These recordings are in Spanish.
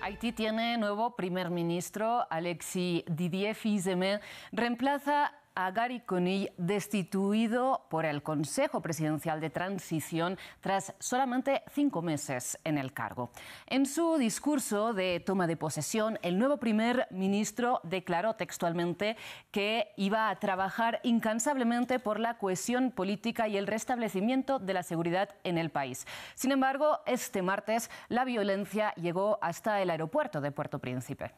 Haití tiene nuevo primer ministro. Alexis Didier Fils-Aimé reemplaza a Gary Conille, destituido por el Consejo Presidencial de Transición tras solamente 5 meses en el cargo. En su discurso de toma de posesión, el nuevo primer ministro declaró textualmente que iba a trabajar incansablemente por la cohesión política y el restablecimiento de la seguridad en el país. Sin embargo, este martes la violencia llegó hasta el aeropuerto de Puerto Príncipe.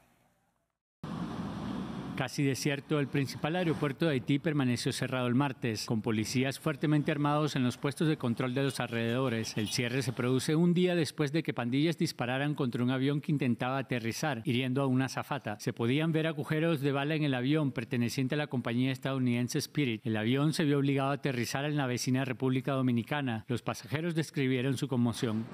Casi desierto, el principal aeropuerto de Haití permaneció cerrado el martes, con policías fuertemente armados en los puestos de control de los alrededores. El cierre se produce un día después de que pandillas dispararan contra un avión que intentaba aterrizar, hiriendo a una azafata. Se podían ver agujeros de bala en el avión perteneciente a la compañía estadounidense Spirit. El avión se vio obligado a aterrizar en la vecina República Dominicana. Los pasajeros describieron su conmoción.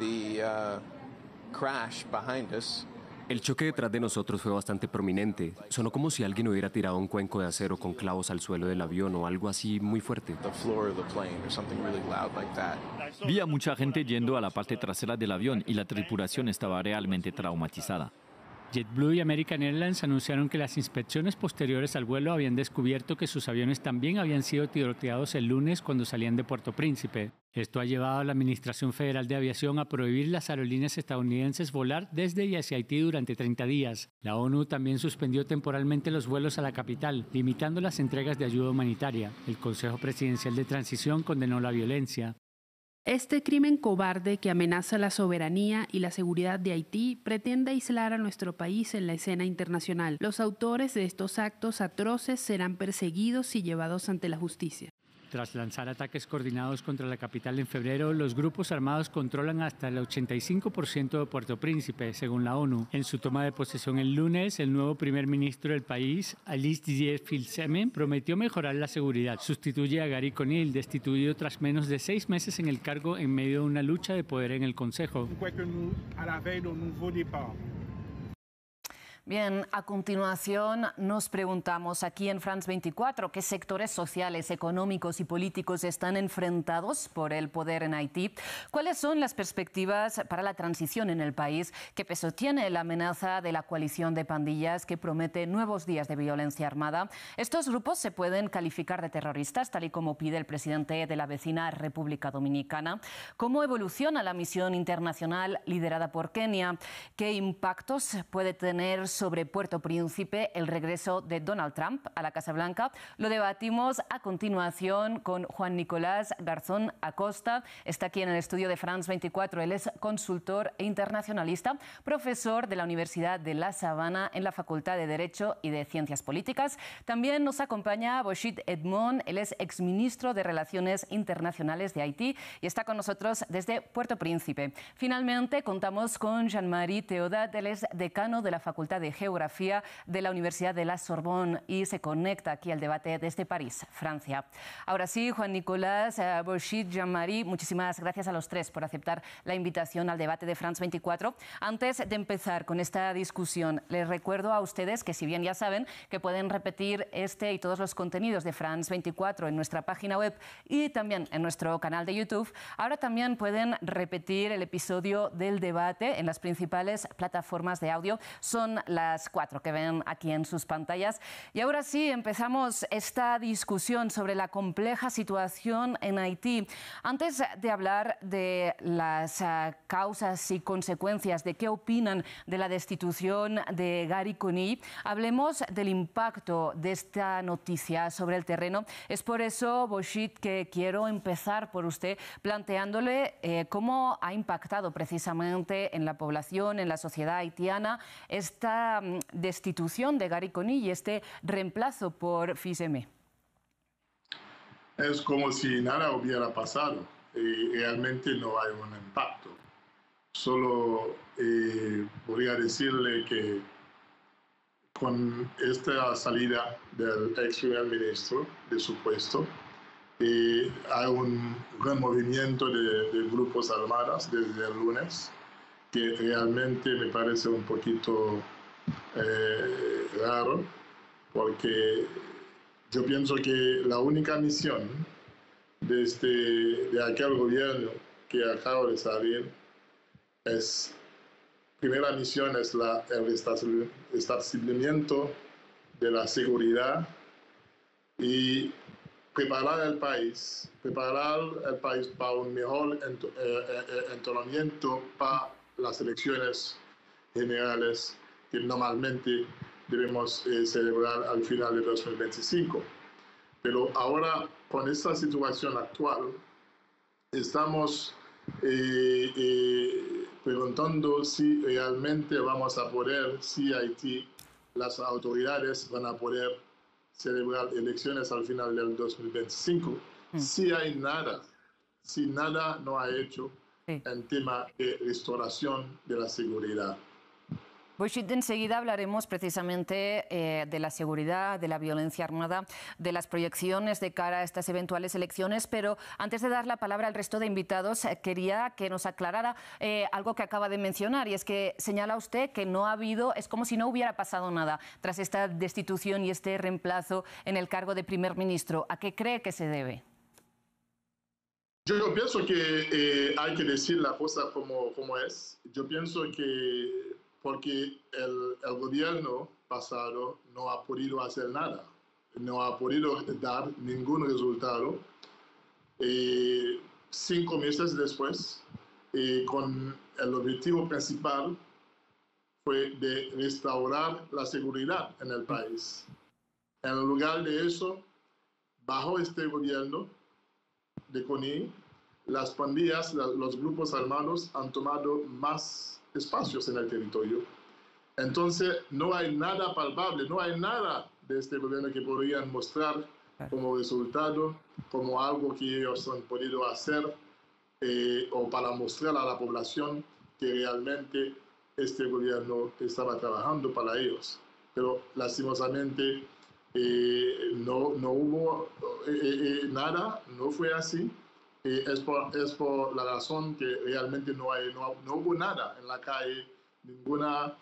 El choque detrás de nosotros fue bastante prominente. Sonó como si alguien hubiera tirado un cuenco de acero con clavos al suelo del avión o algo así muy fuerte. Vi a mucha gente yendo a la parte trasera del avión y la tripulación estaba realmente traumatizada. JetBlue y American Airlines anunciaron que las inspecciones posteriores al vuelo habían descubierto que sus aviones también habían sido tiroteados el lunes cuando salían de Puerto Príncipe. Esto ha llevado a la Administración Federal de Aviación a prohibir las aerolíneas estadounidenses volar desde y hacia Haití durante 30 días. La ONU también suspendió temporalmente los vuelos a la capital, limitando las entregas de ayuda humanitaria. El Consejo Presidencial de Transición condenó la violencia. Este crimen cobarde que amenaza la soberanía y la seguridad de Haití pretende aislar a nuestro país en la escena internacional. Los autores de estos actos atroces serán perseguidos y llevados ante la justicia. Tras lanzar ataques coordinados contra la capital en febrero, los grupos armados controlan hasta el 85% de Puerto Príncipe, según la ONU. En su toma de posesión el lunes, el nuevo primer ministro del país, Alexis Didier Fils-Aimé, prometió mejorar la seguridad. Sustituye a Gary Conille, destituido tras menos de 6 meses en el cargo en medio de una lucha de poder en el Consejo. Bien, a continuación nos preguntamos aquí en France 24 qué sectores sociales, económicos y políticos están enfrentados por el poder en Haití, cuáles son las perspectivas para la transición en el país, qué peso tiene la amenaza de la coalición de pandillas que promete nuevos días de violencia armada. Estos grupos se pueden calificar de terroristas, tal y como pide el presidente de la vecina República Dominicana. ¿Cómo evoluciona la misión internacional liderada por Kenia? ¿Qué impactos puede tener sobre Puerto Príncipe el regreso de Donald Trump a la Casa Blanca? Lo debatimos a continuación con Juan Nicolás Garzón Acosta. Está aquí en el estudio de France 24. Él es consultor e internacionalista, profesor de la Universidad de La Sabana en la Facultad de Derecho y de Ciencias Políticas. También nos acompaña Bochid Edmond. Él es exministro de Relaciones Internacionales de Haití y está con nosotros desde Puerto Príncipe. Finalmente, contamos con Jean-Marie Theodat. Él es decano de la Facultad de Geografía de la Universidad de la Sorbonne y se conecta aquí al debate desde París, Francia. Ahora sí, Juan Nicolás, Bochid, Jean-Marie, muchísimas gracias a los tres por aceptar la invitación al debate de France 24. Antes de empezar con esta discusión, les recuerdo a ustedes que, si bien ya saben, que pueden repetir este y todos los contenidos de France 24 en nuestra página web y también en nuestro canal de YouTube, ahora también pueden repetir el episodio del debate en las principales plataformas de audio. Son las 4 que ven aquí en sus pantallas. Y ahora sí, empezamos esta discusión sobre la compleja situación en Haití. Antes de hablar de las causas y consecuencias, de qué opinan de la destitución de Gary Conille, hablemos del impacto de esta noticia sobre el terreno. Es por eso, Bochid, que quiero empezar por usted planteándole cómo ha impactado precisamente en la población, en la sociedad haitiana, esta destitución de Gary Conille y este reemplazo por Fils-Aimé. Es como si nada hubiera pasado y realmente no hay un impacto. Solo podría decirle que con esta salida del ex primer ministro de su puesto, hay un gran movimiento de grupos armados desde el lunes, que realmente me parece un poquito raro, porque yo pienso que la única misión de aquel gobierno que acaba de salir es primera misión es el restablecimiento de la seguridad y preparar el país para un mejor entrenamiento para las elecciones generales que normalmente debemos celebrar al final de 2025. Pero ahora, con esta situación actual, estamos preguntando si realmente vamos a poder, si Haití, las autoridades van a poder celebrar elecciones al final del 2025. Si nada no ha hecho en tema de restauración de la seguridad. Pues enseguida hablaremos precisamente de la seguridad, de la violencia armada, de las proyecciones de cara a estas eventuales elecciones, pero antes de dar la palabra al resto de invitados, quería que nos aclarara algo que acaba de mencionar, y es que señala usted que no ha habido, es como si no hubiera pasado nada tras esta destitución y este reemplazo en el cargo de primer ministro. ¿A qué cree que se debe? Yo pienso que hay que decir la cosa como es. Yo pienso que porque el gobierno pasado no ha podido hacer nada, no ha podido dar ningún resultado. 5 meses después, con el objetivo principal fue de restaurar la seguridad en el país. En lugar de eso, bajo este gobierno de CONI, las pandillas, los grupos armados han tomado más espacios en el territorio. Entonces, no hay nada palpable, no hay nada de este gobierno que podrían mostrar como resultado, como algo que ellos han podido hacer o para mostrar a la población que realmente este gobierno estaba trabajando para ellos. Pero lastimosamente no hubo nada, no fue así. Es por la razón que realmente no hubo nada en la calle, ninguna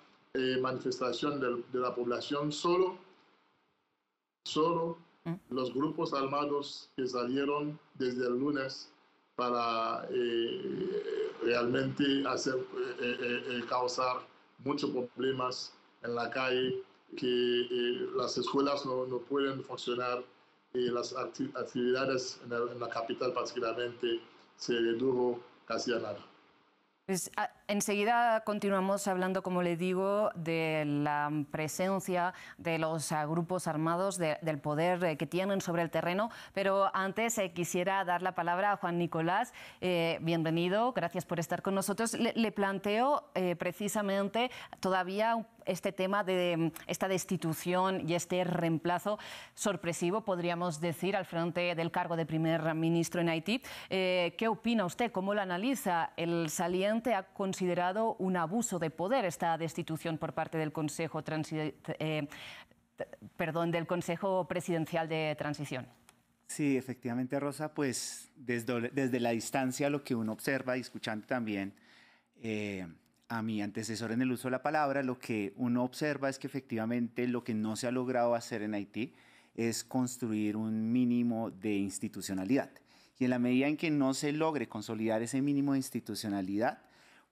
manifestación de la población, solo los grupos armados que salieron desde el lunes para realmente causar muchos problemas en la calle, que las escuelas no pueden funcionar. Las actividades en la capital particularmente se redujo casi a nada. Pues, enseguida continuamos hablando, como le digo, de la presencia de los grupos armados, del poder que tienen sobre el terreno, pero antes quisiera dar la palabra a Juan Nicolás. Bienvenido, gracias por estar con nosotros. Le planteo precisamente todavía este tema de esta destitución y este reemplazo sorpresivo, podríamos decir, al frente del cargo de primer ministro en Haití. ¿Qué opina usted? ¿Cómo lo analiza? El saliente ha considerado un abuso de poder esta destitución por parte del Consejo Presidencial de Transición. Sí, efectivamente, Rosa, pues desde la distancia lo que uno observa y escuchando también a mi antecesor en el uso de la palabra, lo que uno observa es que efectivamente lo que no se ha logrado hacer en Haití es construir un mínimo de institucionalidad. Y en la medida en que no se logre consolidar ese mínimo de institucionalidad,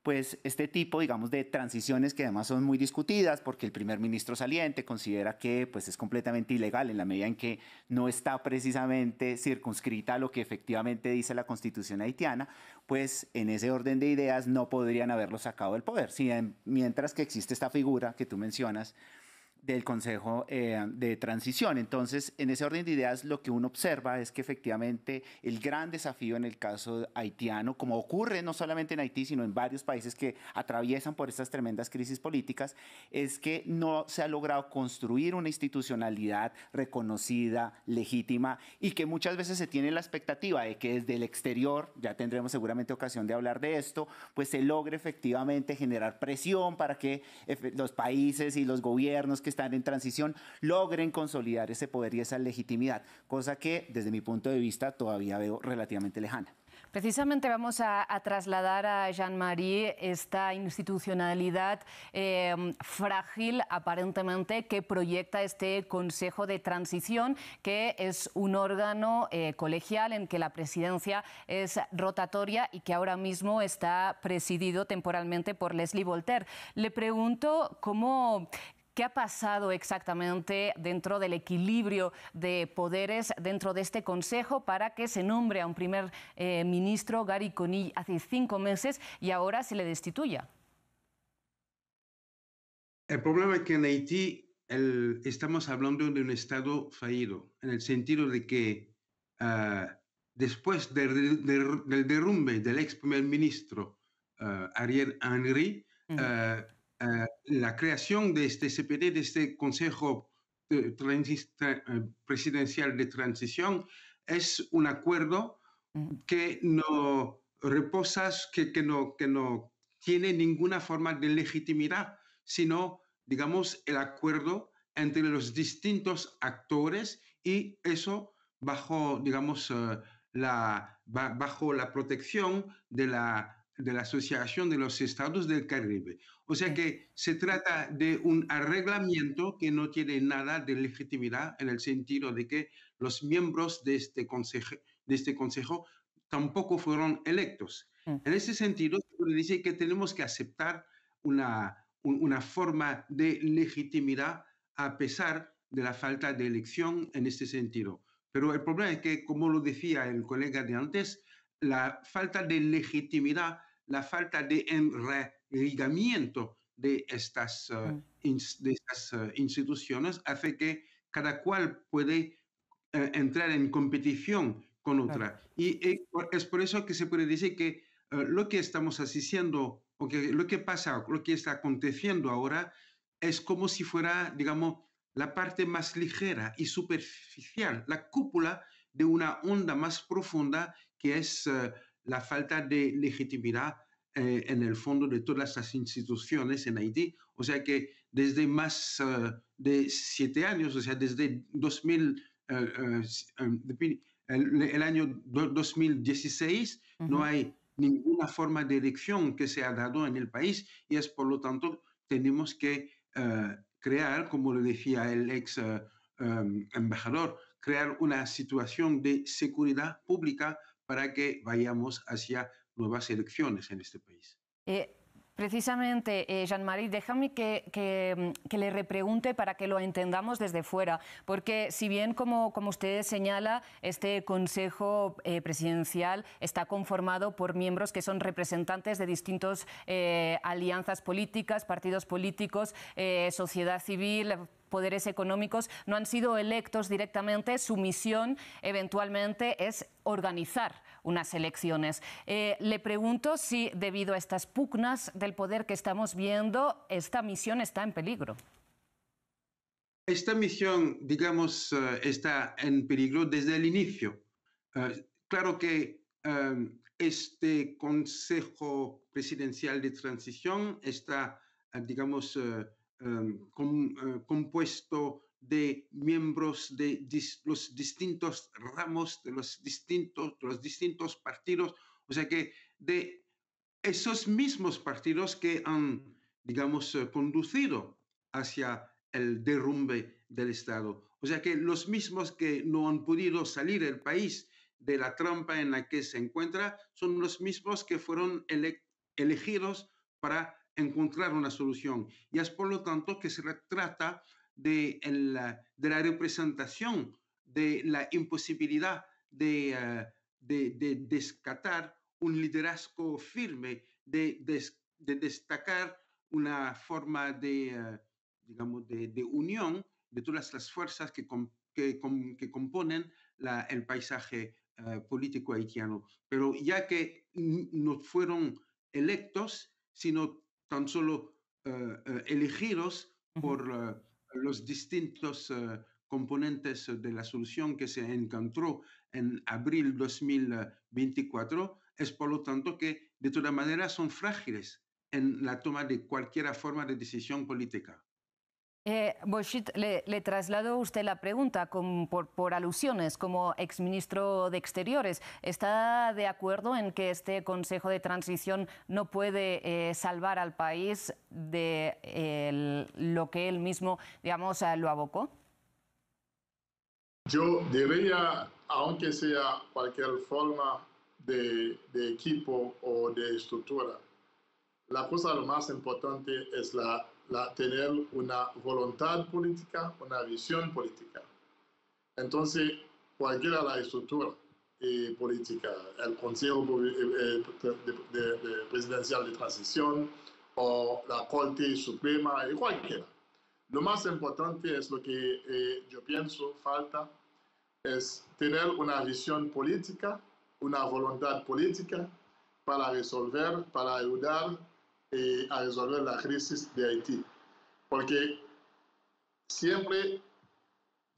pues este tipo, digamos, de transiciones que además son muy discutidas porque el primer ministro saliente considera que pues, es completamente ilegal en la medida en que no está precisamente circunscrita a lo que efectivamente dice la Constitución haitiana, pues en ese orden de ideas no podrían haberlo sacado del poder. Mientras que existe esta figura que tú mencionas del Consejo de Transición. Entonces, en ese orden de ideas, lo que uno observa es que efectivamente el gran desafío en el caso haitiano, como ocurre no solamente en Haití, sino en varios países que atraviesan por estas tremendas crisis políticas, es que no se ha logrado construir una institucionalidad reconocida, legítima, y que muchas veces se tiene la expectativa de que desde el exterior, ya tendremos seguramente ocasión de hablar de esto, pues se logre efectivamente generar presión para que los países y los gobiernos que están en transición logren consolidar ese poder y esa legitimidad, cosa que desde mi punto de vista todavía veo relativamente lejana. Precisamente vamos a trasladar a Jean-Marie esta institucionalidad frágil, aparentemente, que proyecta este Consejo de Transición, que es un órgano colegial en que la presidencia es rotatoria y que ahora mismo está presidido temporalmente por Leslie Voltaire. Le pregunto ¿qué ha pasado exactamente dentro del equilibrio de poderes dentro de este Consejo para que se nombre a un primer ministro, Gary Conille, hace 5 meses y ahora se le destituya? El problema es que en Haití estamos hablando de un Estado fallido, en el sentido de que después del derrumbe del ex primer ministro Ariel Henry, la creación de este CPT, de este Consejo Presidencial de Transición, es un acuerdo que no reposa, que no tiene ninguna forma de legitimidad, sino, digamos, el acuerdo entre los distintos actores y eso bajo, digamos, bajo la protección de la Asociación de los Estados del Caribe. O sea que se trata de un arreglamiento que no tiene nada de legitimidad en el sentido de que los miembros de este consejo tampoco fueron electos. En ese sentido, se dice que tenemos que aceptar una forma de legitimidad a pesar de la falta de elección en este sentido. Pero el problema es que, como lo decía el colega de antes, la falta de legitimidad, la falta de enraizamiento de estas instituciones hace que cada cual puede entrar en competición con otra. Y es por eso que se puede decir que lo que estamos asistiendo, o que lo que pasa, lo que está aconteciendo ahora, es como si fuera, digamos, la parte más ligera y superficial, la cúpula de una onda más profunda que es la falta de legitimidad en el fondo de todas las instituciones en Haití. O sea que desde más de 7 años, o sea, desde 2000, el año 2016, no hay ninguna forma de elección que se ha dado en el país y es por lo tanto tenemos que crear, como lo decía el ex embajador, crear una situación de seguridad pública para que vayamos hacia nuevas elecciones en este país. Precisamente, Jean-Marie, déjame que le repregunte para que lo entendamos desde fuera, porque si bien, como usted señala, este Consejo Presidencial está conformado por miembros que son representantes de distintas alianzas políticas, partidos políticos, sociedad civil, poderes económicos, no han sido electos directamente, su misión eventualmente es organizar unas elecciones. Le pregunto si, debido a estas pugnas del poder que estamos viendo, esta misión está en peligro. Esta misión, digamos, está en peligro desde el inicio. Claro que este Consejo Presidencial de Transición está, digamos, compuesto de miembros de los distintos ramos, de los distintos partidos, o sea que de esos mismos partidos que han, digamos, conducido hacia el derrumbe del Estado. O sea que los mismos que no han podido salir del país de la trampa en la que se encuentra son los mismos que fueron elegidos para encontrar una solución. Y es por lo tanto que se trata de la representación, de la imposibilidad de descartar un liderazgo firme, de destacar una forma digamos, de unión de todas las fuerzas que componen el paisaje político haitiano. Pero ya que no fueron electos, sino tan solo elegidos por los distintos componentes de la solución que se encontró en abril 2024, es por lo tanto que de todas maneras son frágiles en la toma de cualquier forma de decisión política. Boschit, le traslado a usted la pregunta por alusiones como exministro de Exteriores. ¿Está de acuerdo en que este Consejo de Transición no puede salvar al país de lo que él mismo, digamos, lo abocó? Yo diría, aunque sea cualquier forma de equipo o de estructura, la cosa lo más importante es tener una voluntad política, una visión política. Entonces, cualquiera la estructura política, el Consejo Presidencial de Transición o la Corte Suprema, cualquiera. Lo más importante es lo que yo pienso falta, es tener una visión política, una voluntad política para resolver, para ayudar a resolver la crisis de Haití. Porque siempre,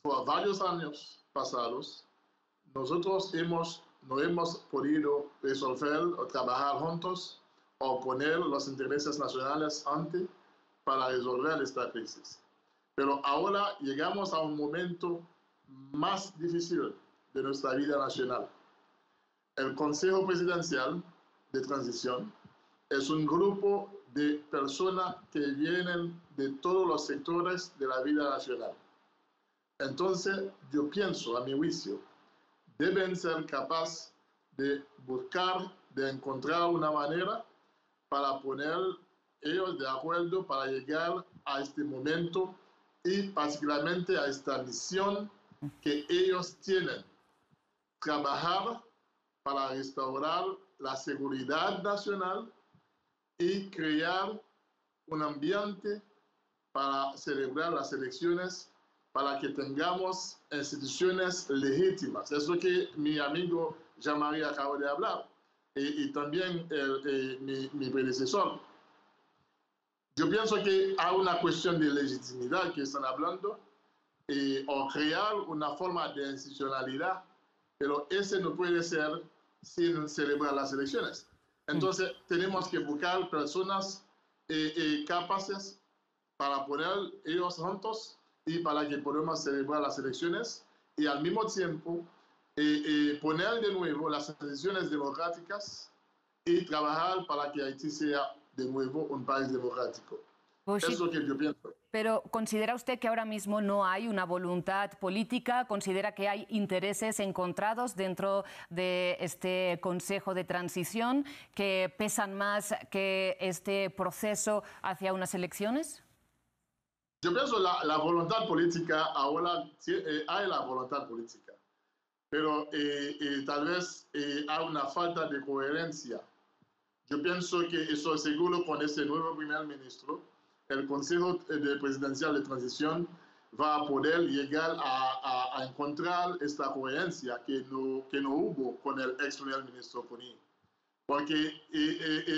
por varios años pasados, nosotros no hemos podido resolver o trabajar juntos o poner los intereses nacionales antes para resolver esta crisis. Pero ahora llegamos a un momento más difícil de nuestra vida nacional. El Consejo Presidencial de Transición es un grupo de personas que vienen de todos los sectores de la vida nacional. Entonces, yo pienso, a mi juicio, deben ser capaces de buscar, de encontrar una manera para poner ellos de acuerdo para llegar a este momento y particularmente a esta misión que ellos tienen, trabajar para restaurar la seguridad nacional y crear un ambiente para celebrar las elecciones, para que tengamos instituciones legítimas. Es lo que mi amigo Jean-Marie acaba de hablar, y también mi predecesor. Yo pienso que hay una cuestión de legitimidad que están hablando, o crear una forma de institucionalidad, pero ese no puede ser sin celebrar las elecciones. Entonces, tenemos que buscar personas capaces para poner ellos juntos y para que podamos celebrar las elecciones y al mismo tiempo poner de nuevo las instituciones democráticas y trabajar para que Haití sea de nuevo un país democrático. Boschit, es lo que yo pienso. Pero ¿considera usted que ahora mismo no hay una voluntad política? ¿Considera que hay intereses encontrados dentro de este Consejo de Transición que pesan más que este proceso hacia unas elecciones? Yo pienso la voluntad política, ahora hay la voluntad política, pero tal vez hay una falta de coherencia. Yo pienso que eso seguro con ese nuevo primer ministro, el Consejo Presidencial de Transición va a poder llegar a encontrar esta coherencia que no hubo con el ex primer ministro Kony. Porque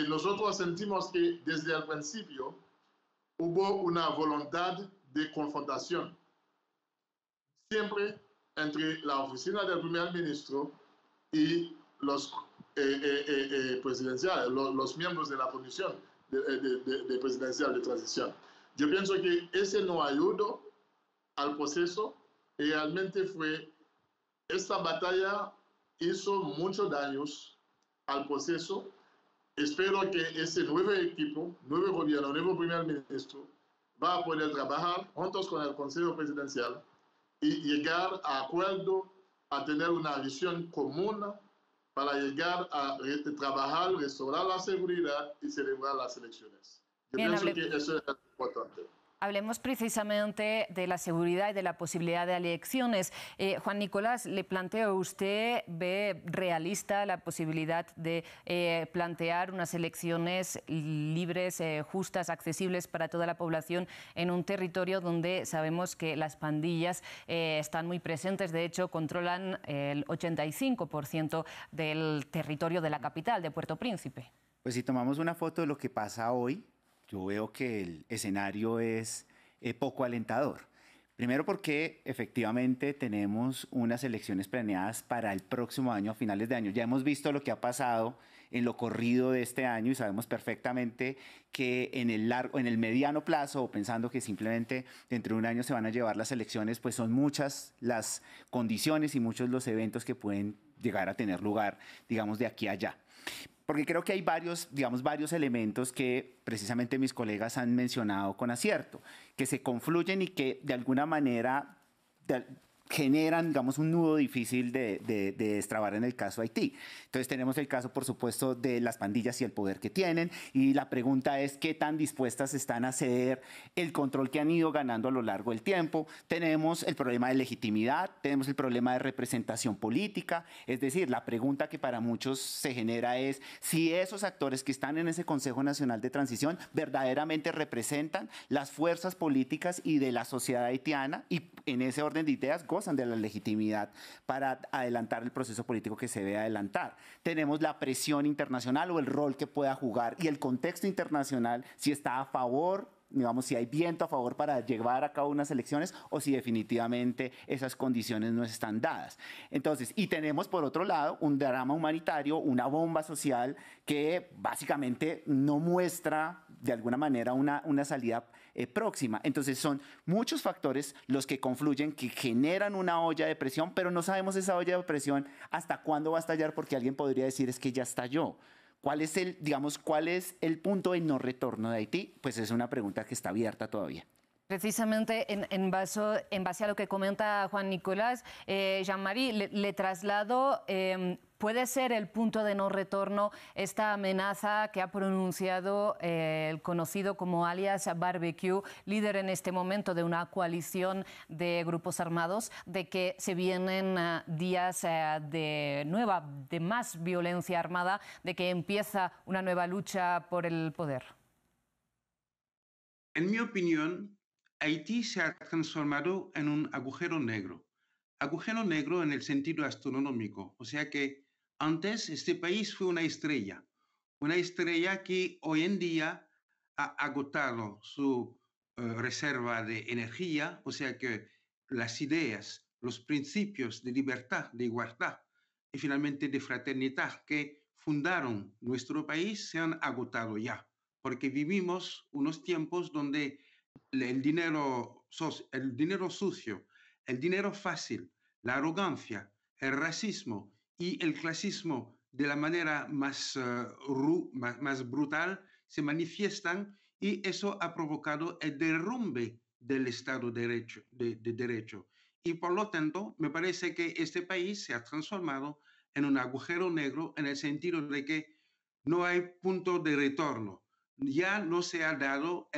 nosotros sentimos que desde el principio hubo una voluntad de confrontación, siempre entre la oficina del primer ministro y los presidenciales, los miembros de la comisión de presidencial de transición. Yo pienso que ese no ayudó al proceso y realmente esta batalla hizo muchos daños al proceso. Espero que ese nuevo equipo, nuevo gobierno, nuevo primer ministro va a poder trabajar juntos con el Consejo Presidencial y llegar a acuerdo, a tener una visión común para llegar a trabajar, restaurar la seguridad y celebrar las elecciones. Yo pienso que eso es importante. Hablemos precisamente de la seguridad y de la posibilidad de elecciones. Juan Nicolás, le planteo, ¿usted ve realista la posibilidad de plantear unas elecciones libres, justas, accesibles para toda la población en un territorio donde sabemos que las pandillas están muy presentes? De hecho, controlan el 85% del territorio de la capital, de Puerto Príncipe. Pues si tomamos una foto de lo que pasa hoy, yo veo que el escenario es poco alentador. Primero porque efectivamente tenemos unas elecciones planeadas para el próximo año, a finales de año. Ya hemos visto lo que ha pasado en lo corrido de este año y sabemos perfectamente que en el mediano plazo, o pensando que simplemente dentro de un año se van a llevar las elecciones, pues son muchas las condiciones y muchos los eventos que pueden llegar a tener lugar, digamos, de aquí a allá. Porque creo que hay varios elementos que precisamente mis colegas han mencionado con acierto, que se confluyen y que de alguna manera generan, digamos, un nudo difícil de destrabar en el caso Haití. Entonces tenemos el caso, por supuesto, de las pandillas y el poder que tienen, y la pregunta es qué tan dispuestas están a ceder el control que han ido ganando a lo largo del tiempo. Tenemos el problema de legitimidad, tenemos el problema de representación política, es decir, la pregunta que para muchos se genera es si esos actores que están en ese Consejo Nacional de Transición verdaderamente representan las fuerzas políticas y de la sociedad haitiana, y en ese orden de ideas gozan de la legitimidad para adelantar el proceso político que se debe adelantar. Tenemos la presión internacional o el rol que pueda jugar y el contexto internacional, si está a favor, digamos, si hay viento a favor para llevar a cabo unas elecciones o si definitivamente esas condiciones no están dadas. Entonces, y tenemos por otro lado un drama humanitario, una bomba social que básicamente no muestra de alguna manera una salida próxima. Entonces son muchos factores los que confluyen, que generan una olla de presión, pero no sabemos esa olla de presión hasta cuándo va a estallar, porque alguien podría decir es que ya estalló. ¿Cuál es el punto de no retorno de Haití? Pues es una pregunta que está abierta todavía. Precisamente en base a lo que comenta Juan Nicolás, Jean-Marie, le traslado, ¿puede ser el punto de no retorno esta amenaza que ha pronunciado el conocido como alias Barbecue, líder en este momento de una coalición de grupos armados, de que se vienen días de más violencia armada, de que empieza una nueva lucha por el poder? En mi opinión, Haití se ha transformado en un agujero negro en el sentido astronómico, o sea que antes este país fue una estrella que hoy en día ha agotado su reserva de energía, o sea que las ideas, los principios de libertad, de igualdad y finalmente de fraternidad que fundaron nuestro país se han agotado ya, porque vivimos unos tiempos donde el dinero sucio, el dinero fácil, la arrogancia, el racismo y el clasismo de la manera más brutal se manifiestan, y eso ha provocado el derrumbe del Estado de Derecho. Y por lo tanto, me parece que este país se ha transformado en un agujero negro en el sentido de que no hay punto de retorno. Ya no se ha dado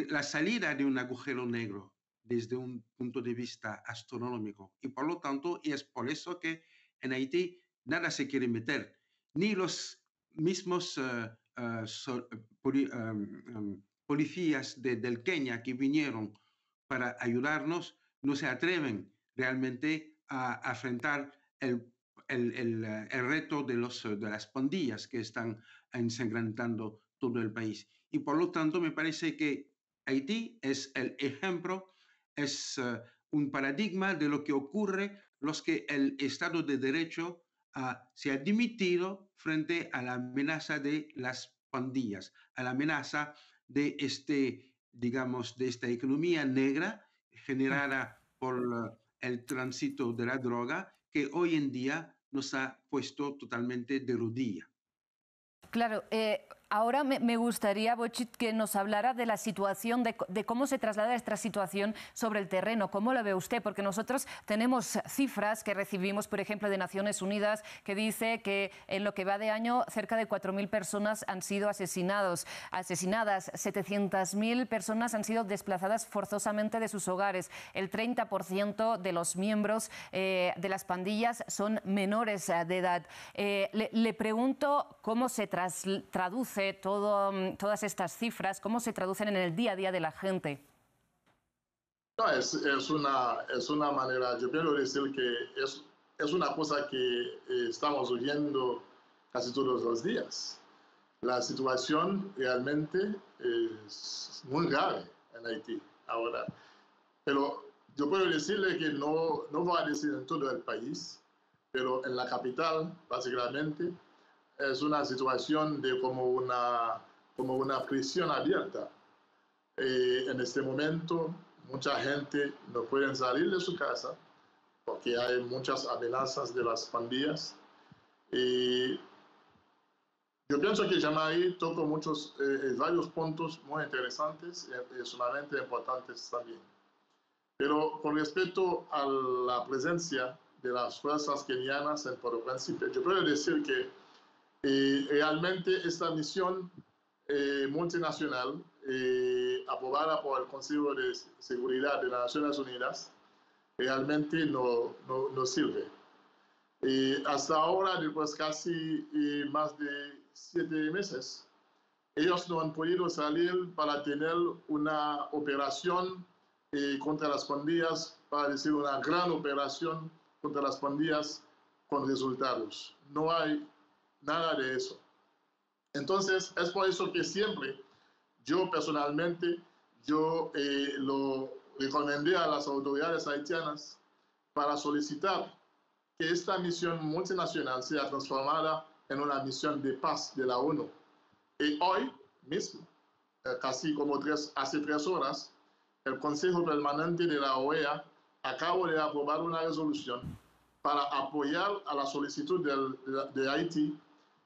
la salida de un agujero negro desde un punto de vista astronómico. Y por lo tanto, y es por eso que en Haití nada se quiere meter. Ni los mismos policías del Kenia que vinieron para ayudarnos no se atreven realmente a afrontar el reto de las pandillas que están ensangrentando todo el país. Y por lo tanto, me parece que Haití es el ejemplo, es un paradigma de lo que ocurre los que el Estado de Derecho se ha dimitido frente a la amenaza de las pandillas, a la amenaza de esta economía negra generada por el tránsito de la droga, que hoy en día nos ha puesto totalmente de rodilla. Claro, ahora me gustaría, Bochit, que nos hablara de la situación, de cómo se traslada esta situación sobre el terreno. ¿Cómo la ve usted? Porque nosotros tenemos cifras que recibimos, por ejemplo, de Naciones Unidas, que dice que en lo que va de año cerca de 4.000 personas han sido asesinadas, 700.000 personas han sido desplazadas forzosamente de sus hogares, el 30% de los miembros de las pandillas son menores de edad. Le pregunto cómo se traduce todas estas cifras, cómo se traducen en el día a día de la gente. No, es una manera, yo quiero decir que es una cosa que estamos oyendo casi todos los días. La situación realmente es muy grave en Haití. Ahora, Pero yo puedo decirle que no voy a decir en todo el país, pero en la capital, básicamente, es una situación de como una prisión abierta. En este momento, mucha gente no puede salir de su casa porque hay muchas amenazas de las pandillas. Y yo pienso que Jean-Marie tocó varios puntos muy interesantes y sumamente importantes también. Pero con respecto a la presencia de las fuerzas kenianas en Port-au-Príncipe, yo puedo decir que realmente esta misión multinacional aprobada por el Consejo de Seguridad de las Naciones Unidas realmente no sirve. Hasta ahora, después casi más de 7 meses, ellos no han podido salir para tener una operación contra las pandillas, para decir una gran operación contra las pandillas con resultados. No hay nada de eso. Entonces, es por eso que siempre yo personalmente, lo recomendé a las autoridades haitianas para solicitar que esta misión multinacional sea transformada en una misión de paz de la ONU. Y hoy mismo, casi como hace 3 horas, el Consejo Permanente de la OEA acaba de aprobar una resolución para apoyar a la solicitud de Haití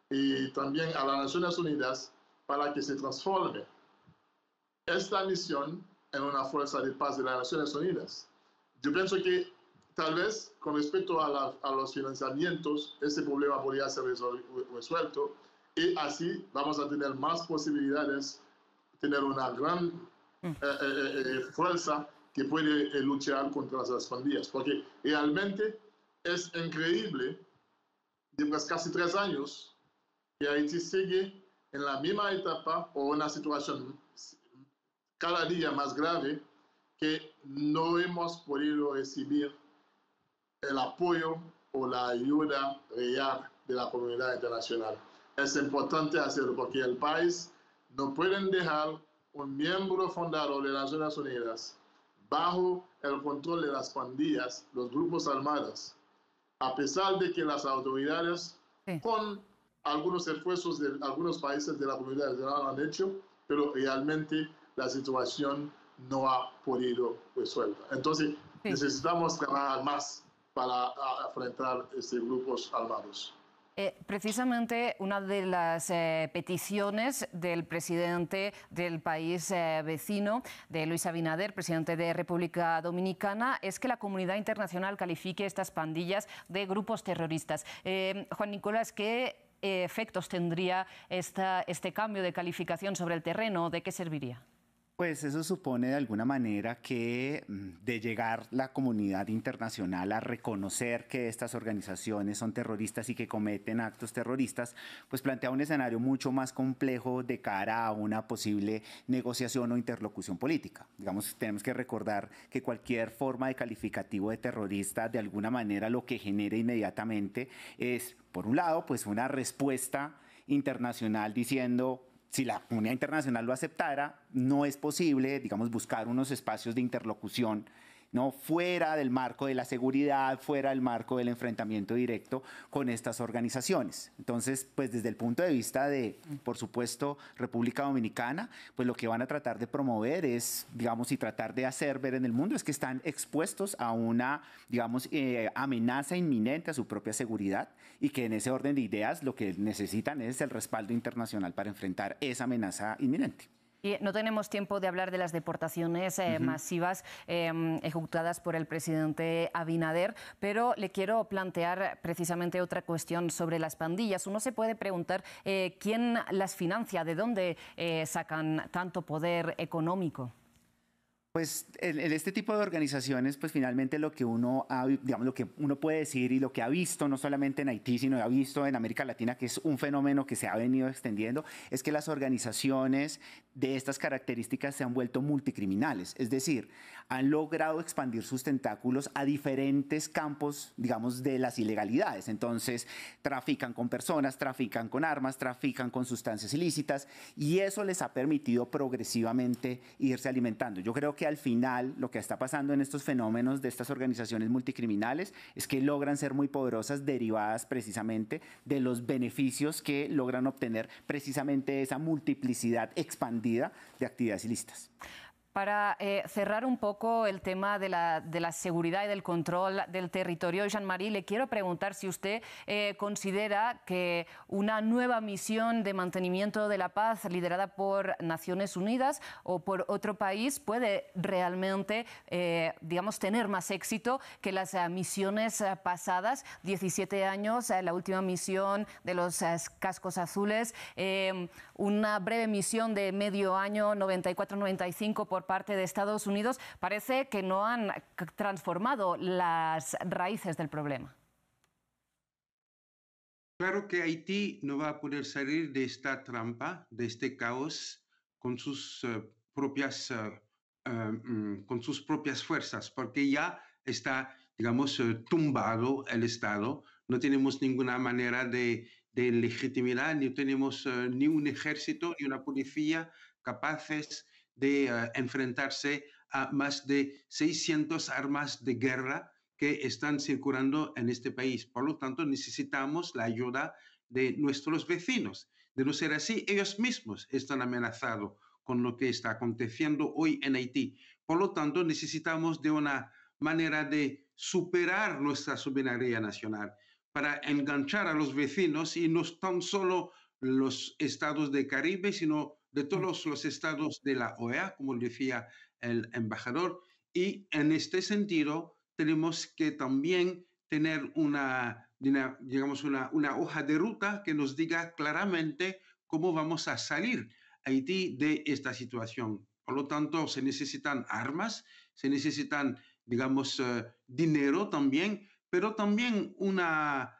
y también a las Naciones Unidas para que se transforme esta misión en una fuerza de paz de las Naciones Unidas. Yo pienso que tal vez con respecto a los financiamientos, ese problema podría ser resuelto y así vamos a tener más posibilidades de tener una gran fuerza que puede luchar contra las pandillas. Porque realmente es increíble, después de casi 3 años, que Haití sigue en la misma etapa o una situación cada día más grave, que no hemos podido recibir el apoyo o la ayuda real de la comunidad internacional. Es importante hacerlo porque el país no puede dejar un miembro fundador de las Naciones Unidas bajo el control de las pandillas, los grupos armados, a pesar de que las autoridades, con algunos esfuerzos de algunos países de la comunidad internacional han hecho, pero realmente la situación no ha podido resuelta. Entonces, necesitamos trabajar más para enfrentar estos grupos armados. Precisamente una de las peticiones del presidente del país vecino, de Luis Abinader, presidente de República Dominicana, es que la comunidad internacional califique estas pandillas de grupos terroristas. Juan Nicolás, ¿qué efectos tendría este cambio de calificación sobre el terreno? ¿De qué serviría? Pues eso supone de alguna manera que de llegar la comunidad internacional a reconocer que estas organizaciones son terroristas y que cometen actos terroristas, pues plantea un escenario mucho más complejo de cara a una posible negociación o interlocución política. Digamos, tenemos que recordar que cualquier forma de calificativo de terrorista de alguna manera lo que genera inmediatamente es, por un lado, pues una respuesta internacional diciendo: si la comunidad internacional lo aceptara, no es posible, digamos, buscar unos espacios de interlocución, ¿no?, fuera del marco de la seguridad, fuera del marco del enfrentamiento directo con estas organizaciones. Entonces, pues desde el punto de vista de, por supuesto, República Dominicana, pues lo que van a tratar de promover es, digamos, y tratar de hacer ver en el mundo es que están expuestos a una, digamos, amenaza inminente a su propia seguridad y que en ese orden de ideas lo que necesitan es el respaldo internacional para enfrentar esa amenaza inminente. Y no tenemos tiempo de hablar de las deportaciones masivas ejecutadas por el presidente Abinader, pero le quiero plantear precisamente otra cuestión sobre las pandillas. Uno se puede preguntar quién las financia, de dónde sacan tanto poder económico. Pues en este tipo de organizaciones, pues finalmente lo que uno puede decir y lo que ha visto no solamente en Haití, sino ha visto en América Latina, que es un fenómeno que se ha venido extendiendo, es que las organizaciones de estas características se han vuelto multicriminales, es decir, han logrado expandir sus tentáculos a diferentes campos, digamos, de las ilegalidades. Entonces, trafican con personas, trafican con armas, trafican con sustancias ilícitas y eso les ha permitido progresivamente irse alimentando. Yo creo que al final lo que está pasando en estos fenómenos de estas organizaciones multicriminales es que logran ser muy poderosas derivadas precisamente de los beneficios que logran obtener precisamente esa multiplicidad expandida de actividades ilícitas. Para cerrar un poco el tema de la seguridad y del control del territorio, Jean-Marie, le quiero preguntar si usted considera que una nueva misión de mantenimiento de la paz liderada por Naciones Unidas o por otro país puede realmente, digamos, tener más éxito que las misiones pasadas, 17 años, la última misión de los cascos azules, una breve misión de medio año, 94-95, por parte de Estados Unidos, parece que no han transformado las raíces del problema. Claro que Haití no va a poder salir de esta trampa, de este caos, con sus propias fuerzas, porque ya está, digamos, tumbado el Estado. No tenemos ninguna manera de legitimidad, ni tenemos ni un ejército ni una policía capaces de enfrentarse a más de 600 armas de guerra que están circulando en este país. Por lo tanto, necesitamos la ayuda de nuestros vecinos. De no ser así, ellos mismos están amenazados con lo que está aconteciendo hoy en Haití. Por lo tanto, necesitamos de una manera de superar nuestra soberanía nacional para enganchar a los vecinos, y no tan solo los estados del Caribe, sino de todos los estados de la OEA, como decía el embajador. Y en este sentido tenemos que también tener digamos una hoja de ruta que nos diga claramente cómo vamos a salir Haití de esta situación. Por lo tanto, se necesitan armas, se necesitan, digamos, dinero también, pero también una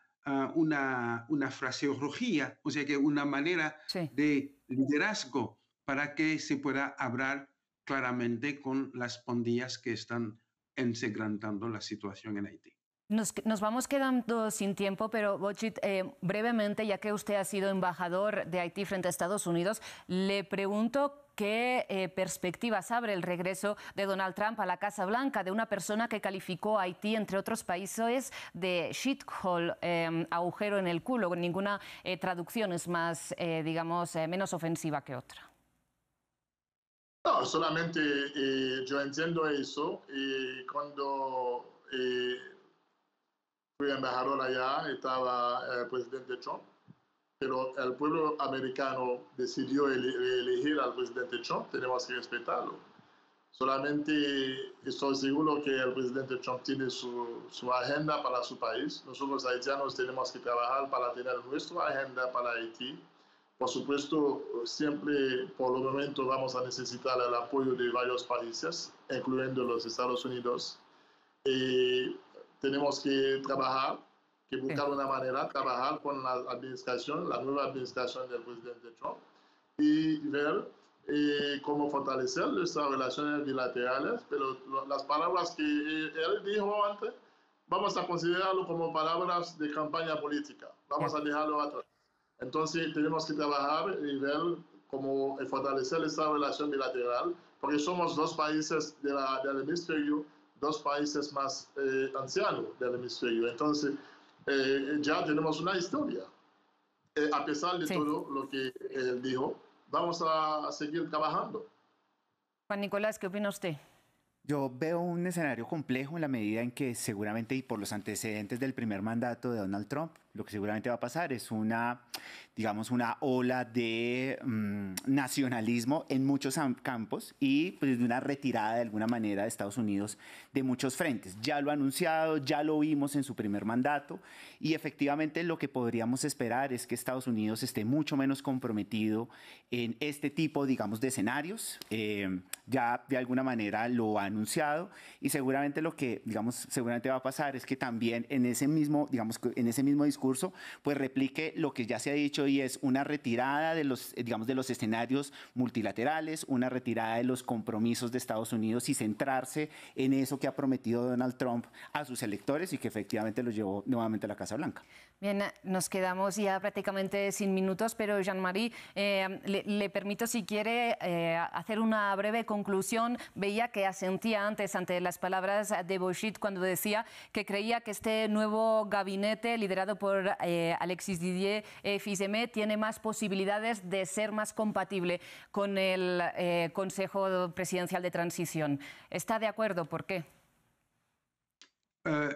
fraseología, o sea que una manera de liderazgo para que se pueda hablar claramente con las pandillas que están ensangrentando la situación en Haití. Nos vamos quedando sin tiempo, pero Bochit, brevemente, ya que usted ha sido embajador de Haití frente a Estados Unidos, le pregunto qué perspectivas abre el regreso de Donald Trump a la Casa Blanca, de una persona que calificó a Haití, entre otros países, de shithole, agujero en el culo. Ninguna traducción es más, digamos, menos ofensiva que otra. No, solamente yo entiendo eso. Cuando fui embajador allá, estaba el presidente Trump, pero el pueblo americano decidió elegir al presidente Trump, tenemos que respetarlo. Solamente estoy seguro que el presidente Trump tiene su agenda para su país. Nosotros haitianos tenemos que trabajar para tener nuestra agenda para Haití. Por supuesto, siempre por el momento vamos a necesitar el apoyo de varios países, incluyendo los Estados Unidos. Tenemos que trabajar, que buscar una manera, trabajar con la administración, la nueva administración del presidente Trump, y ver cómo fortalecer nuestras relaciones bilaterales. Pero las palabras que él dijo antes, vamos a considerarlo como palabras de campaña política. Vamos a dejarlo atrás. Entonces tenemos que trabajar y ver cómo fortalecer esta relación bilateral, porque somos dos países del hemisferio, dos países más ancianos del hemisferio. Entonces ya tenemos una historia. A pesar de todo lo que él dijo, vamos a seguir trabajando. Juan Nicolás, ¿qué opina usted? Yo veo un escenario complejo en la medida en que seguramente, y por los antecedentes del primer mandato de Donald Trump, lo que seguramente va a pasar es una ola de nacionalismo en muchos campos y pues de una retirada de alguna manera de Estados Unidos de muchos frentes. Ya lo ha anunciado, ya lo vimos en su primer mandato, y efectivamente lo que podríamos esperar es que Estados Unidos esté mucho menos comprometido en este tipo, digamos, de escenarios. Ya de alguna manera lo ha anunciado, y seguramente lo que, digamos, seguramente va a pasar es que también en ese mismo discurso, pues replique lo que ya se ha dicho y es una retirada de los, digamos, de los escenarios multilaterales, una retirada de los compromisos de Estados Unidos y centrarse en eso que ha prometido Donald Trump a sus electores y que efectivamente los llevó nuevamente a la Casa Blanca. Bien, nos quedamos ya prácticamente sin minutos, pero Jean-Marie, le permito, si quiere, hacer una breve conclusión. Veía que asentía antes ante las palabras de Bouchet cuando decía que creía que este nuevo gabinete liderado por Alexis Didier Fils-Aimé tiene más posibilidades de ser más compatible con el Consejo Presidencial de Transición. ¿Está de acuerdo? ¿Por qué?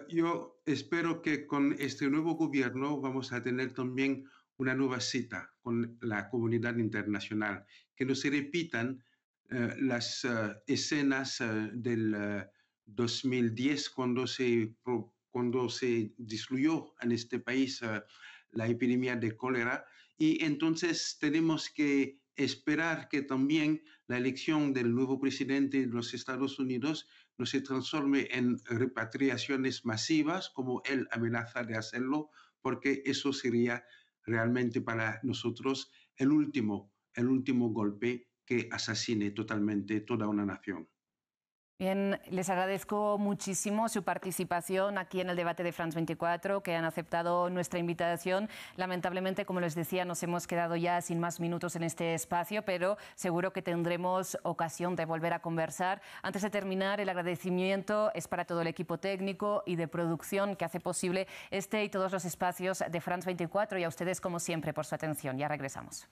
Yo espero que con este nuevo gobierno vamos a tener también una nueva cita con la comunidad internacional, que no se repitan las escenas del 2010 cuando se disluyó en este país la epidemia de cólera, y entonces tenemos que esperar que también la elección del nuevo presidente de los Estados Unidos no se transforme en repatriaciones masivas, como él amenaza de hacerlo, porque eso sería realmente para nosotros el último golpe que asesine totalmente toda una nación. Bien, les agradezco muchísimo su participación aquí en el debate de France 24, que han aceptado nuestra invitación. Lamentablemente, como les decía, nos hemos quedado ya sin más minutos en este espacio, pero seguro que tendremos ocasión de volver a conversar. Antes de terminar, el agradecimiento es para todo el equipo técnico y de producción que hace posible este y todos los espacios de France 24, y a ustedes, como siempre, por su atención. Ya regresamos.